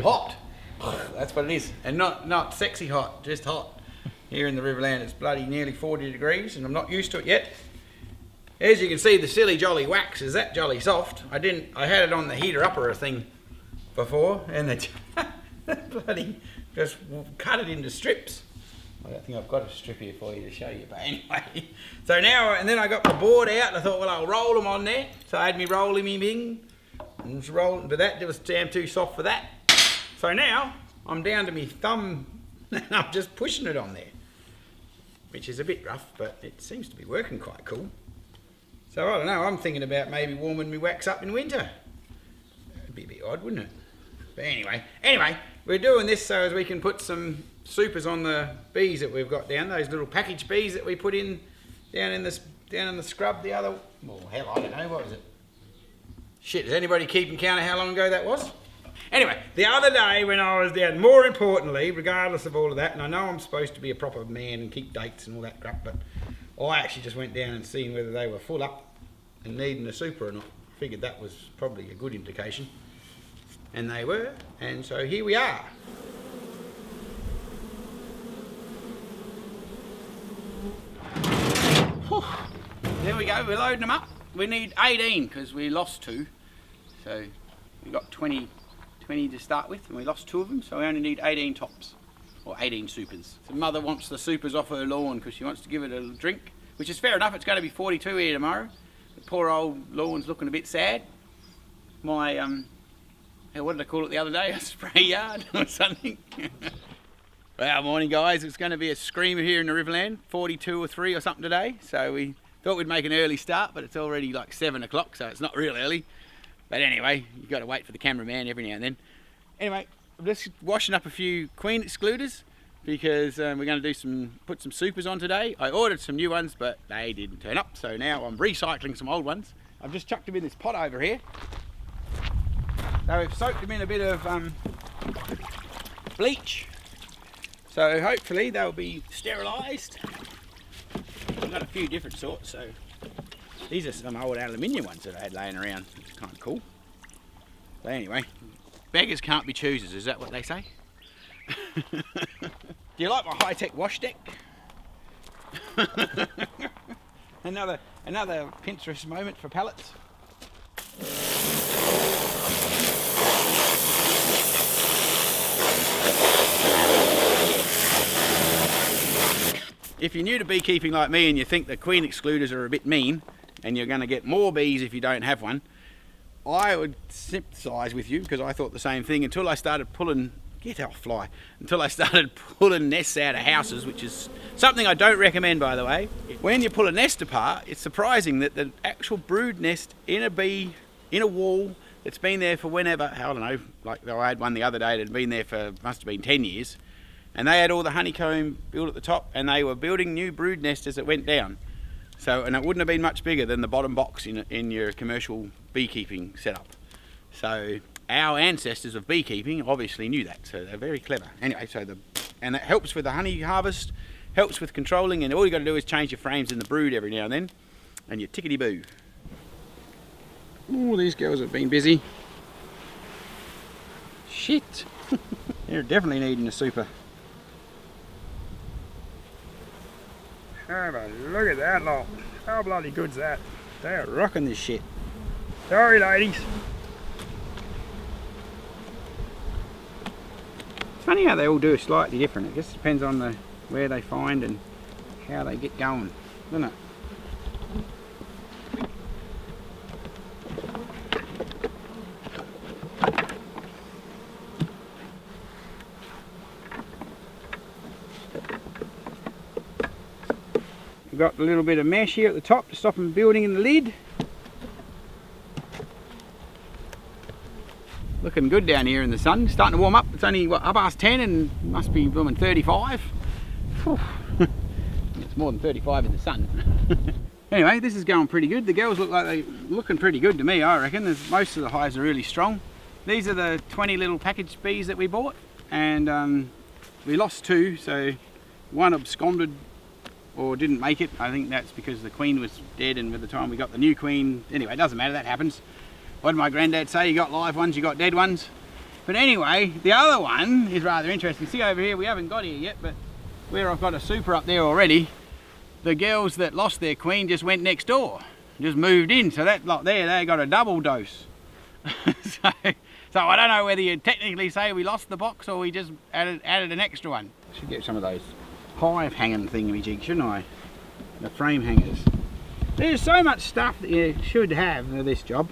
Hot. That's what it is. And not sexy hot, just hot. Here in the Riverland it's bloody nearly 40 degrees and I'm not used to it yet. As you can see, the silly jolly wax is that jolly soft. I had it on the heater upper thing before and it bloody just cut it into strips. I don't think I've got a strip here for you to show you, but anyway. So now, and then I got my board out and I thought, well, I'll roll them on there. So I had me rolling me thing and just rolling, but that was damn too soft for that. So now I'm down to my thumb and I'm just pushing it on there, which is a bit rough, but it seems to be working quite cool. So I don't know, I'm thinking about maybe warming my wax up in winter. That'd be a bit odd, wouldn't it? But anyway, we're doing this so as we can put some supers on the bees that we've got down, those little package bees that we put in down in the scrub the other, well hell I don't know, what was it? Shit, is anybody keeping count of how long ago that was? Anyway, the other day when I was down, more importantly, regardless of all of that, and I know I'm supposed to be a proper man and keep dates and all that crap, but I actually just went down and seen whether they were full up and needing a super or not. Figured that was probably a good indication. And they were, and so here we are. Whew. There we go, we're loading them up. We need 18 because we lost 2. So we got 20 to start with and we lost 2 of them, so we only need 18 tops, or 18 supers. So mother wants the supers off her lawn because she wants to give it a drink, which is fair enough. It's going to be 42 here tomorrow. The poor old lawn's looking a bit sad. My, what did I call it the other day? A spray yard or something. Well, morning guys, it's going to be a screamer here in the Riverland, 42 or 3 or something today. So we thought we'd make an early start, but it's already like 7 o'clock, so it's not real early. But anyway, you've got to wait for the cameraman every now and then. Anyway, I'm just washing up a few queen excluders because we're going to do put some supers on today. I ordered some new ones, but they didn't turn up, so now I'm recycling some old ones. I've just chucked them in this pot over here. So we've soaked them in a bit of bleach. So hopefully they'll be sterilised. I've got a few different sorts, so these are some old aluminium ones that I had laying around. It's kind of cool. But anyway, beggars can't be choosers, is that what they say? Do you like my high-tech wash deck? another Pinterest moment for pallets. If you're new to beekeeping like me and you think the queen excluders are a bit mean and you're going to get more bees if you don't have one, I would sympathise with you because I thought the same thing until I started pulling, until I started pulling nests out of houses, which is something I don't recommend, by the way. When you pull a nest apart, it's surprising that the actual brood nest in a bee, in a wall that's been there for whenever, I don't know, like I had one the other day that had been there for, must have been 10 years, and they had all the honeycomb built at the top and they were building new brood nests as it went down. So, and it wouldn't have been much bigger than the bottom box in your commercial beekeeping setup. So our ancestors of beekeeping obviously knew that, so they're very clever. Anyway, and that helps with the honey harvest, helps with controlling, and all you got to do is change your frames in the brood every now and then, and you're tickety-boo. Oh, these girls have been busy. Shit. They're definitely needing a super. Oh, but look at that lot. How bloody good's that? They are rocking this shit. Sorry, ladies. It's funny how they all do it slightly different. It just depends on where they find and how they get going, doesn't it? We've got a little bit of mesh here at the top to stop them building in the lid. Looking good down here in the sun, starting to warm up. It's only what, 10:30 and must be blooming 35. It's more than 35 in the sun. Anyway, this is going pretty good. The girls look like they're looking pretty good to me, I reckon. Most of the hives are really strong. These are the 20 little package bees that we bought, and we lost 2, so one absconded or didn't make it. I think that's because the queen was dead, and by the time we got the new queen, anyway, it doesn't matter, that happens. What did my granddad say? You got live ones, you got dead ones. But anyway, the other one is rather interesting. See over here, we haven't got here yet, but where I've got a super up there already, the girls that lost their queen just went next door, just moved in. So that lot there, they got a double dose. So I don't know whether you technically say we lost the box or we just added an extra one. Should get some of those hive hanging thingamajig, shouldn't I? The frame hangers. There's so much stuff that you should have for this job.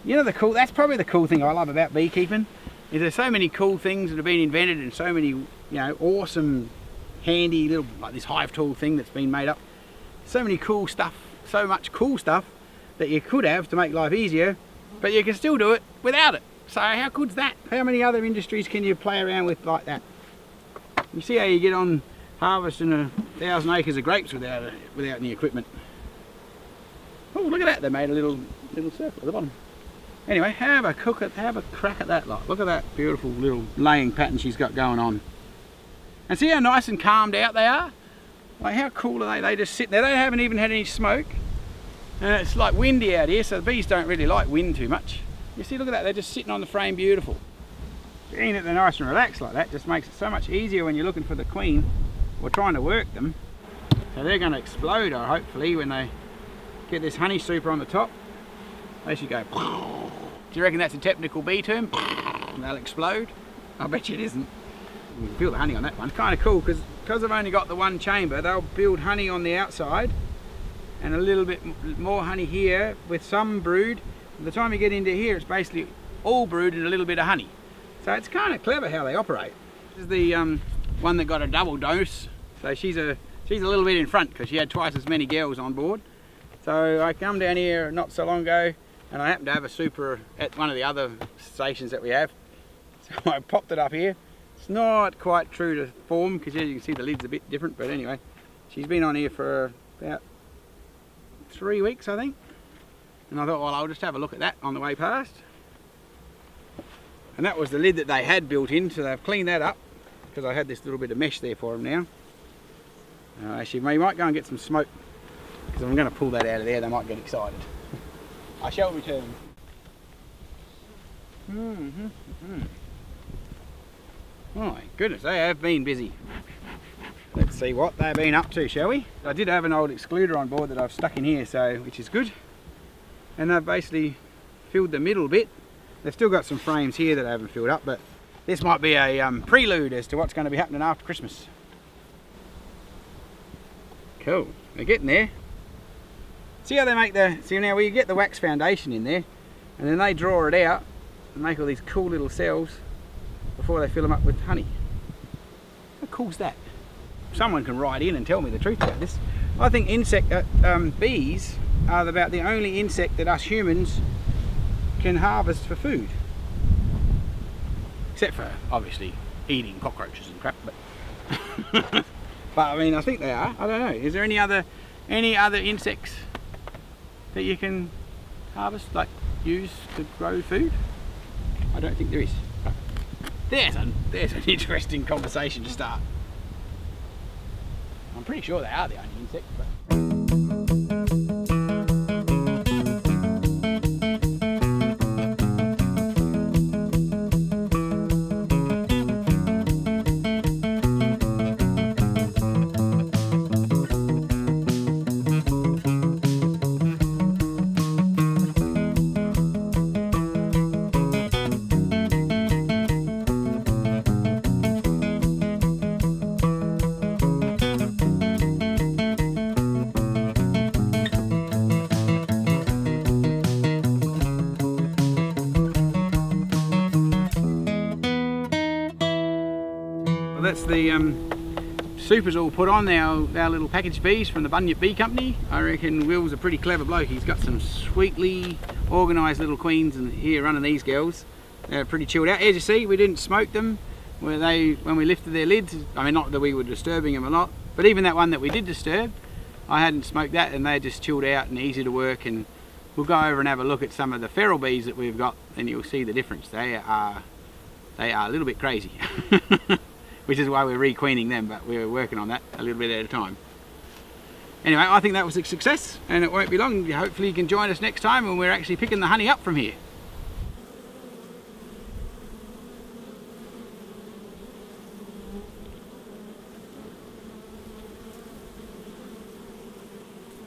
You know, that's probably the cool thing I love about beekeeping, is there's so many cool things that have been invented and so many, you know, awesome, handy little, like this hive tool thing that's been made up. So many cool stuff, so much cool stuff that you could have to make life easier, but you can still do it without it. So how good's that? How many other industries can you play around with like that? You see how you get on harvesting 1,000 acres of grapes without any equipment. Oh, look at that! They made a little circle at the bottom. Anyway, have a crack at that lot. Look at that beautiful little laying pattern she's got going on. And see how nice and calmed out they are? Like, how cool are they? They just sit there. They haven't even had any smoke. And it's like windy out here, so the bees don't really like wind too much. You see, look at that. They're just sitting on the frame, beautiful. Being that they're nice and relaxed like that just makes it so much easier when you're looking for the queen or trying to work them. So they're going to explode, hopefully, when they get this honey super on the top. They should go. Do you reckon that's a technical bee term? They'll explode? I bet you it isn't. You can feel the honey on that one. Kind of cool, because I've only got the one chamber, they'll build honey on the outside and a little bit more honey here with some brood. By the time you get into here, it's basically all brood and a little bit of honey. So it's kind of clever how they operate. This is the one that got a double dose. So she's a little bit in front because she had twice as many girls on board. So I come down here not so long ago, and I happened to have a super at one of the other stations that we have. So I popped it up here. It's not quite true to form because as you can see the lid's a bit different, but anyway, she's been on here for about 3 weeks, I think. And I thought, well, I'll just have a look at that on the way past. And that was the lid that they had built in, so they've cleaned that up because I had this little bit of mesh there for them now. Actually, we might go and get some smoke because I'm going to pull that out of there. They might get excited. I shall return. Oh my goodness, they have been busy. Let's see what they've been up to, shall we? I did have an old excluder on board that I've stuck in here, so which is good. And they've basically filled the middle bit. They've still got some frames here that I haven't filled up, but this might be a prelude as to what's going to be happening after Christmas. Cool, they're getting there. See how they make see now where you get the wax foundation in there, and then they draw it out and make all these cool little cells before they fill them up with honey. How cool's that? Someone can write in and tell me the truth about this. I think bees are about the only insect that us humans can harvest for food. Except for, obviously, eating cockroaches and crap, but... but I mean, I think they are. I don't know. Is there any other insects that you can harvest, like use to grow food? I don't think there is. There's an interesting conversation to start. I'm pretty sure they are the only insects, but... That's the supers all put on, our little packaged bees from the Bunyip Bee Company. I reckon Will's a pretty clever bloke. He's got some sweetly organised little queens and here running these girls. They're pretty chilled out. As you see, we didn't smoke them when we lifted their lids. I mean, not that we were disturbing them a lot, but even that one that we did disturb, I hadn't smoked that, and they're just chilled out and easy to work. And we'll go over and have a look at some of the feral bees that we've got, and you'll see the difference. They are a little bit crazy. Which is why we're re-queening them, but we're working on that a little bit at a time. Anyway, I think that was a success, and it won't be long. Hopefully you can join us next time when we're actually picking the honey up from here.